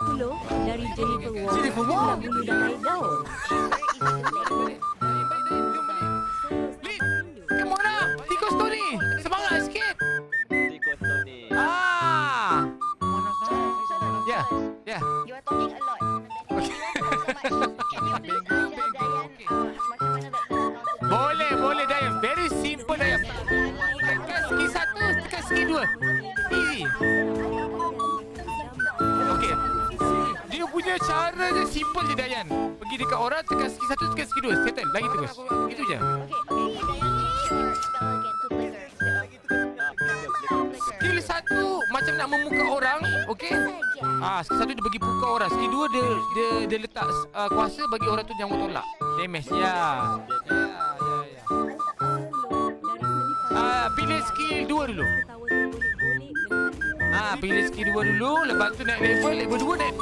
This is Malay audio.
10 dari Jennifer Wong. Jennifer Wong? Bulu dan air daun. Lid, come on lah. Tikus tu ni. Semangat sikit. Tikus tu ni. Ya, ya. You are talking a lot. Boleh Dayang. Very simple Dayang. Tekan ski 1, tekan ski 2. Easy. Okey. Dia punya cara dia simple je Dayan. Pergi dekat orang, tekan ski 1, tekan ski 2. Settle. Lagi terus. Itu je. Skill 1 macam nak memuka orang. Okey. Skill 1 dia bagi puka orang. Skill 2 dia letak kuasa bagi orang tu jangan tolak. Damage. Ya. Pilih skill 2 dulu. Pilih skill 2 dulu. Lepas tu naik level 2 naik